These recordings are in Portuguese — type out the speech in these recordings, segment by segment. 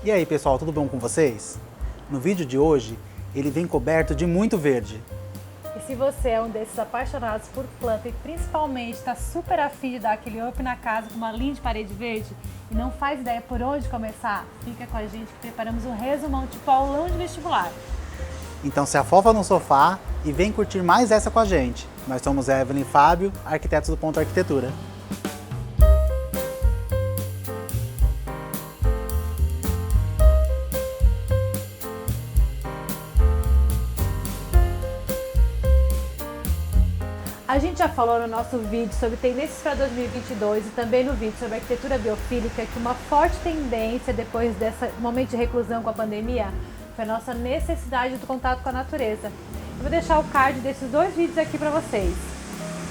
E aí pessoal, tudo bom com vocês? No vídeo de hoje, ele vem coberto de muito verde. E se você é um desses apaixonados por planta e principalmente está super afim de dar aquele up na casa com uma linha de parede verde e não faz ideia por onde começar, fica com a gente que preparamos um resumão tipo aulão de vestibular. Então se afofa no sofá e vem curtir mais essa com a gente. Nós somos Evelyn e Fábio, arquitetos do Ponto Arquitetura. A gente já falou no nosso vídeo sobre tendências para 2022 e também no vídeo sobre arquitetura biofílica que uma forte tendência depois desse momento de reclusão com a pandemia foi a nossa necessidade do contato com a natureza. Eu vou deixar o card desses dois vídeos aqui para vocês.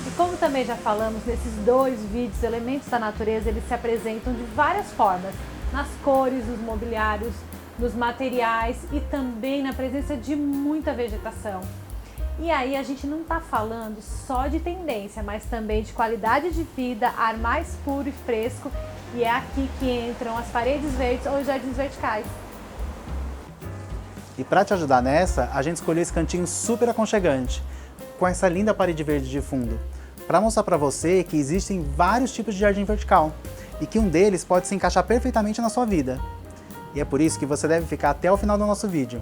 E como também já falamos, nesses dois vídeos, elementos da natureza eles se apresentam de várias formas, nas cores, nos mobiliários, nos materiais e também na presença de muita vegetação. E aí a gente não está falando só de tendência, mas também de qualidade de vida, ar mais puro e fresco, e é aqui que entram as paredes verdes ou os jardins verticais. E para te ajudar nessa, a gente escolheu esse cantinho super aconchegante, com essa linda parede verde de fundo, para mostrar para você que existem vários tipos de jardim vertical, e que um deles pode se encaixar perfeitamente na sua vida. E é por isso que você deve ficar até o final do nosso vídeo.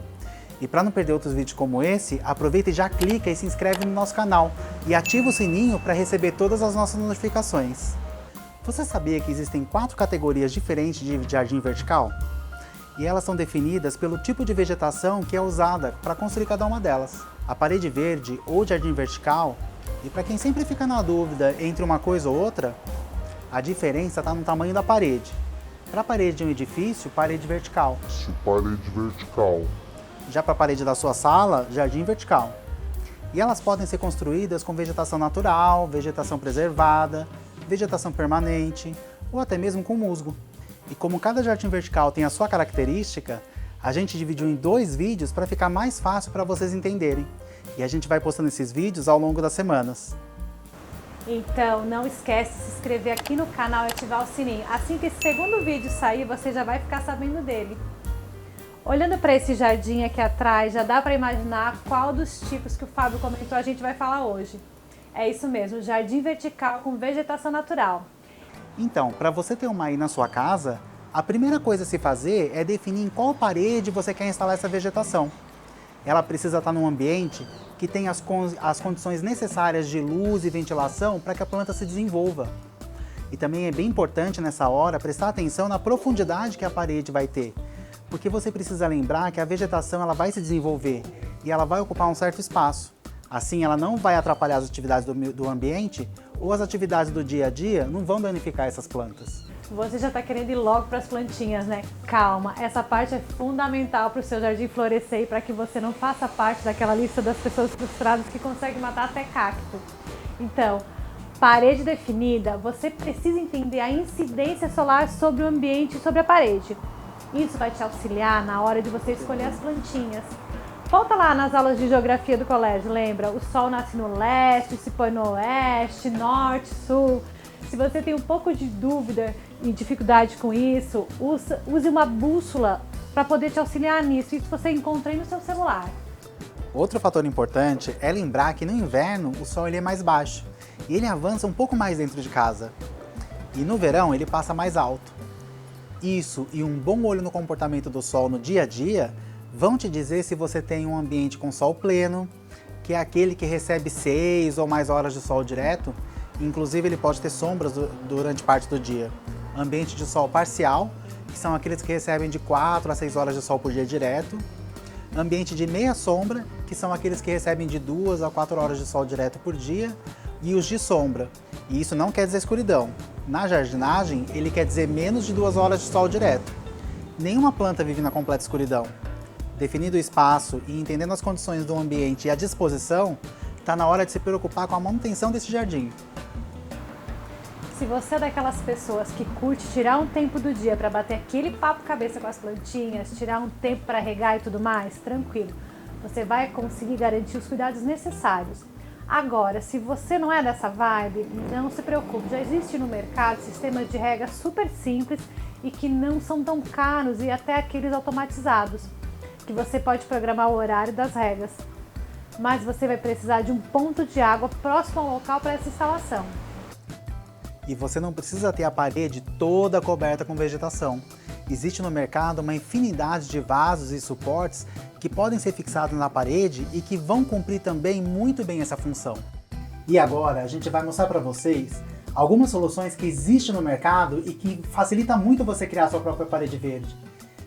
E para não perder outros vídeos como esse, aproveita e já clica e se inscreve no nosso canal e ativa o sininho para receber todas as nossas notificações. Você sabia que existem 4 categorias diferentes de jardim vertical? E elas são definidas pelo tipo de vegetação que é usada para construir cada uma delas. A parede verde ou jardim vertical, e para quem sempre fica na dúvida entre uma coisa ou outra, a diferença está no tamanho da parede. Para a parede de um edifício, parede vertical. Parede vertical. Já para a parede da sua sala, jardim vertical. E elas podem ser construídas com vegetação natural, vegetação preservada, vegetação permanente ou até mesmo com musgo. E como cada jardim vertical tem a sua característica, a gente dividiu em 2 vídeos para ficar mais fácil para vocês entenderem. E a gente vai postando esses vídeos ao longo das semanas. Então não esquece de se inscrever aqui no canal e ativar o sininho. Assim que esse segundo vídeo sair, você já vai ficar sabendo dele. Olhando para esse jardim aqui atrás, já dá para imaginar qual dos tipos que o Fábio comentou a gente vai falar hoje. É isso mesmo, jardim vertical com vegetação natural. Então, para você ter uma aí na sua casa, a primeira coisa a se fazer é definir em qual parede você quer instalar essa vegetação. Ela precisa estar num ambiente que tenha as condições necessárias de luz e ventilação para que a planta se desenvolva. E também é bem importante nessa hora prestar atenção na profundidade que a parede vai ter. Porque você precisa lembrar que a vegetação ela vai se desenvolver e ela vai ocupar um certo espaço. Assim, ela não vai atrapalhar as atividades do ambiente ou as atividades do dia a dia não vão danificar essas plantas. Você já está querendo ir logo para as plantinhas, né? Calma, essa parte é fundamental para o seu jardim florescer e para que você não faça parte daquela lista das pessoas frustradas que conseguem matar até cacto. Então, parede definida, você precisa entender a incidência solar sobre o ambiente e sobre a parede. Isso vai te auxiliar na hora de você escolher as plantinhas. Volta lá nas aulas de geografia do colégio, lembra? O sol nasce no leste, se põe no oeste, norte, sul. Se você tem um pouco de dúvida e dificuldade com isso, use uma bússola para poder te auxiliar nisso. Isso você encontra aí no seu celular. Outro fator importante é lembrar que no inverno o sol ele é mais baixo e ele avança um pouco mais dentro de casa. E no verão ele passa mais alto. Isso e um bom olho no comportamento do sol no dia a dia vão te dizer se você tem um ambiente com sol pleno, que é aquele que recebe 6 ou mais horas de sol direto, inclusive ele pode ter sombras durante parte do dia. Ambiente de sol parcial, que são aqueles que recebem de 4 a 6 horas de sol por dia direto. Ambiente de meia sombra, que são aqueles que recebem de 2 a 4 horas de sol direto por dia. E os de sombra. E isso não quer dizer escuridão. Na jardinagem, ele quer dizer menos de 2 horas de sol direto. Nenhuma planta vive na completa escuridão. Definindo o espaço e entendendo as condições do ambiente e a disposição, está na hora de se preocupar com a manutenção desse jardim. Se você é daquelas pessoas que curte tirar um tempo do dia para bater aquele papo cabeça com as plantinhas, tirar um tempo para regar e tudo mais, tranquilo. Você vai conseguir garantir os cuidados necessários. Agora, se você não é dessa vibe, não se preocupe, já existe no mercado sistemas de rega super simples e que não são tão caros, e até aqueles automatizados, que você pode programar o horário das regas. Mas você vai precisar de um ponto de água próximo ao local para essa instalação. E você não precisa ter a parede toda coberta com vegetação. Existe no mercado uma infinidade de vasos e suportes que podem ser fixados na parede e que vão cumprir também muito bem essa função. E agora a gente vai mostrar para vocês algumas soluções que existem no mercado e que facilita muito você criar sua própria parede verde.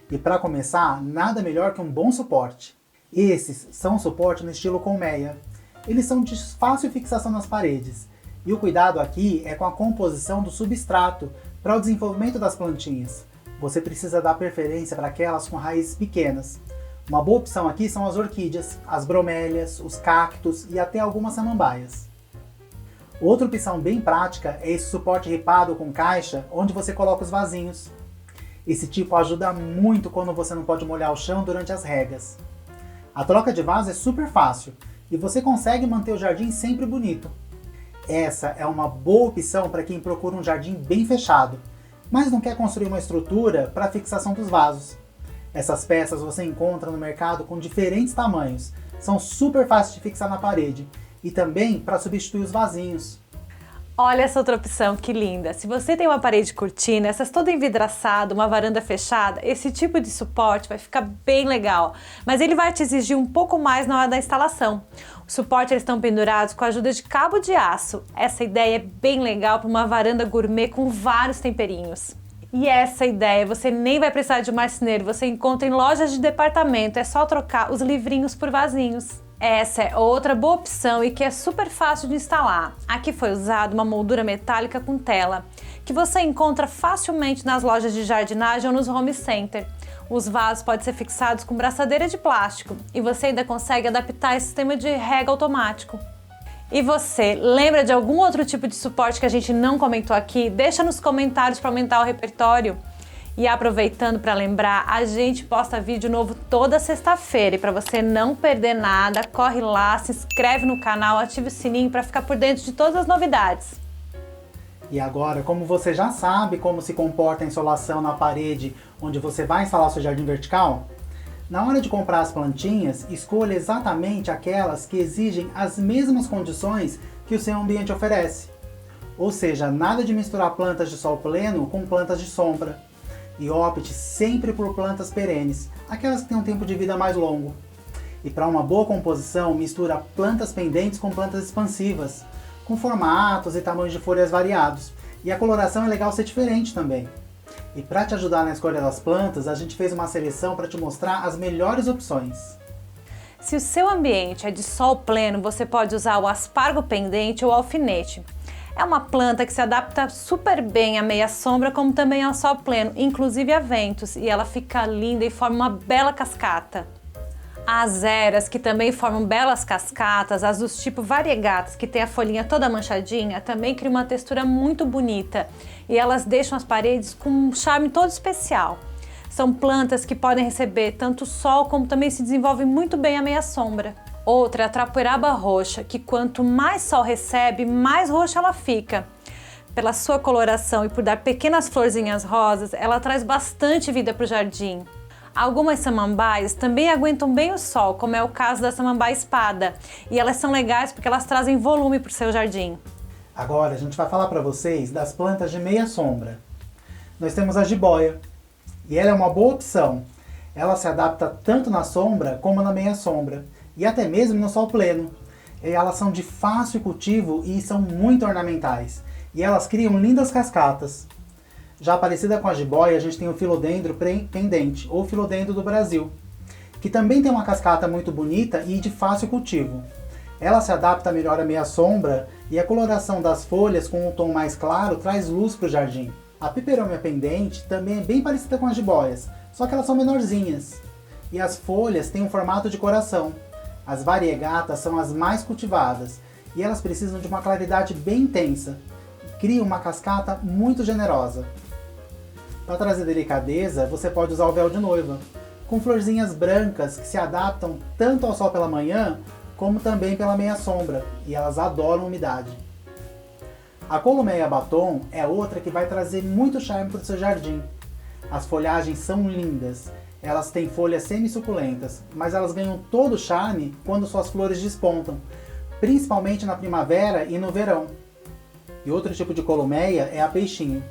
E para começar, nada melhor que um bom suporte. Esses são suportes no estilo colmeia. Eles são de fácil fixação nas paredes. E o cuidado aqui é com a composição do substrato para o desenvolvimento das plantinhas. Você precisa dar preferência para aquelas com raízes pequenas. Uma boa opção aqui são as orquídeas, as bromélias, os cactos e até algumas samambaias. Outra opção bem prática é esse suporte ripado com caixa, onde você coloca os vasinhos. Esse tipo ajuda muito quando você não pode molhar o chão durante as regas. A troca de vaso é super fácil e você consegue manter o jardim sempre bonito. Essa é uma boa opção para quem procura um jardim bem fechado, mas não quer construir uma estrutura para a fixação dos vasos. Essas peças você encontra no mercado com diferentes tamanhos, são super fáceis de fixar na parede e também para substituir os vasinhos. Olha essa outra opção, que linda! Se você tem uma parede cortina, essas toda envidraçada, uma varanda fechada, esse tipo de suporte vai ficar bem legal, mas ele vai te exigir um pouco mais na hora da instalação. Os suportes eles estão pendurados com a ajuda de cabo de aço. Essa ideia é bem legal para uma varanda gourmet com vários temperinhos. E essa ideia você nem vai precisar de marceneiro, você encontra em lojas de departamento, é só trocar os livrinhos por vasinhos. Essa é outra boa opção e que é super fácil de instalar. Aqui foi usada uma moldura metálica com tela, que você encontra facilmente nas lojas de jardinagem ou nos home center. Os vasos podem ser fixados com braçadeira de plástico e você ainda consegue adaptar esse sistema de rega automático. E você, lembra de algum outro tipo de suporte que a gente não comentou aqui? Deixa nos comentários para aumentar o repertório. E aproveitando para lembrar, a gente posta vídeo novo toda sexta-feira e para você não perder nada, corre lá, se inscreve no canal, ativa o sininho para ficar por dentro de todas as novidades. E agora, como você já sabe como se comporta a insolação na parede onde você vai instalar o seu jardim vertical, na hora de comprar as plantinhas, escolha exatamente aquelas que exigem as mesmas condições que o seu ambiente oferece. Ou seja, nada de misturar plantas de sol pleno com plantas de sombra. E opte sempre por plantas perenes, aquelas que têm um tempo de vida mais longo. E para uma boa composição, mistura plantas pendentes com plantas expansivas, com formatos e tamanhos de folhas variados. E a coloração é legal ser diferente também. E para te ajudar na escolha das plantas, a gente fez uma seleção para te mostrar as melhores opções. Se o seu ambiente é de sol pleno, você pode usar o aspargo pendente ou o alfinete. É uma planta que se adapta super bem à meia sombra, como também ao sol pleno, inclusive a ventos, e ela fica linda e forma uma bela cascata. As eras, que também formam belas cascatas, as dos tipo variegatas, que tem a folhinha toda manchadinha, também criam uma textura muito bonita e elas deixam as paredes com um charme todo especial. São plantas que podem receber tanto sol como também se desenvolvem muito bem à meia sombra. Outra é a trapoeraba roxa, que quanto mais sol recebe, mais roxa ela fica. Pela sua coloração e por dar pequenas florzinhas rosas, ela traz bastante vida para o jardim. Algumas samambaias também aguentam bem o sol, como é o caso da samambaia espada, e elas são legais porque elas trazem volume para o seu jardim. Agora a gente vai falar para vocês das plantas de meia sombra. Nós temos a jiboia, e ela é uma boa opção. Ela se adapta tanto na sombra como na meia sombra, e até mesmo no sol pleno. E elas são de fácil cultivo e são muito ornamentais, e elas criam lindas cascatas. Já parecida com a jiboia, a gente tem o filodendro pendente, ou filodendro do Brasil, que também tem uma cascata muito bonita e de fácil cultivo. Ela se adapta melhor à meia sombra e a coloração das folhas com um tom mais claro traz luz para o jardim. A peperômia pendente também é bem parecida com as jiboias, só que elas são menorzinhas. E as folhas têm um formato de coração. As variegatas são as mais cultivadas e elas precisam de uma claridade bem intensa. Criam uma cascata muito generosa. Para trazer delicadeza, você pode usar o véu de noiva, com florzinhas brancas que se adaptam tanto ao sol pela manhã, como também pela meia sombra, e elas adoram umidade. A columeia batom é outra que vai trazer muito charme para o seu jardim. As folhagens são lindas, elas têm folhas semi-suculentas, mas elas ganham todo o charme quando suas flores despontam, principalmente na primavera e no verão. E outro tipo de columeia é a peixinho.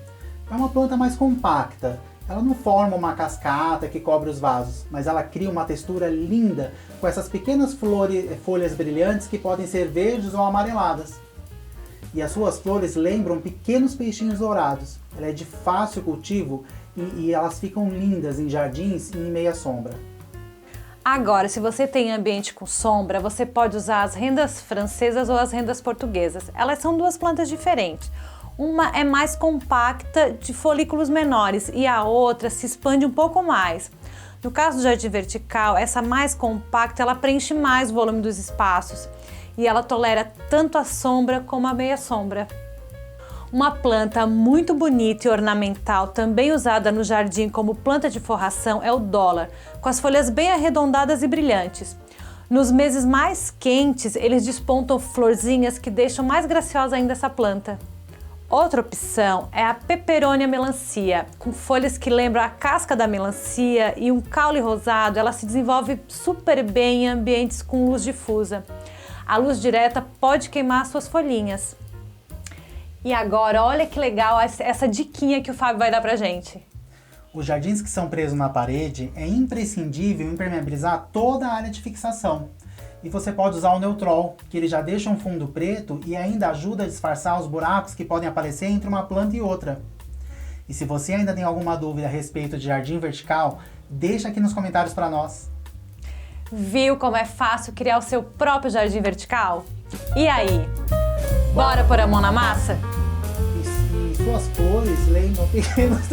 É uma planta mais compacta, ela não forma uma cascata que cobre os vasos, mas ela cria uma textura linda com essas pequenas folhas brilhantes que podem ser verdes ou amareladas. E as suas flores lembram pequenos peixinhos dourados. Ela é de fácil cultivo e elas ficam lindas em jardins e em meia sombra. Agora, se você tem ambiente com sombra, você pode usar as rendas francesas ou as rendas portuguesas. Elas são duas plantas diferentes. Uma é mais compacta, de folículos menores, e a outra se expande um pouco mais. No caso do jardim vertical, essa mais compacta, ela preenche mais o volume dos espaços e ela tolera tanto a sombra como a meia sombra. Uma planta muito bonita e ornamental, também usada no jardim como planta de forração, é o dólar, com as folhas bem arredondadas e brilhantes. Nos meses mais quentes, eles despontam florzinhas que deixam mais graciosa ainda essa planta. Outra opção é a Peperônia melancia, com folhas que lembram a casca da melancia e um caule rosado. Ela se desenvolve super bem em ambientes com luz difusa. A luz direta pode queimar suas folhinhas. E agora, olha que legal essa diquinha que o Fábio vai dar pra gente. Os jardins que são presos na parede, é imprescindível impermeabilizar toda a área de fixação. E você pode usar o Neutrol, que ele já deixa um fundo preto e ainda ajuda a disfarçar os buracos que podem aparecer entre uma planta e outra. E se você ainda tem alguma dúvida a respeito de jardim vertical, deixa aqui nos comentários para nós. Viu como é fácil criar o seu próprio jardim vertical? E aí? Bora pôr a mão na massa? E suas flores lembram pequenos...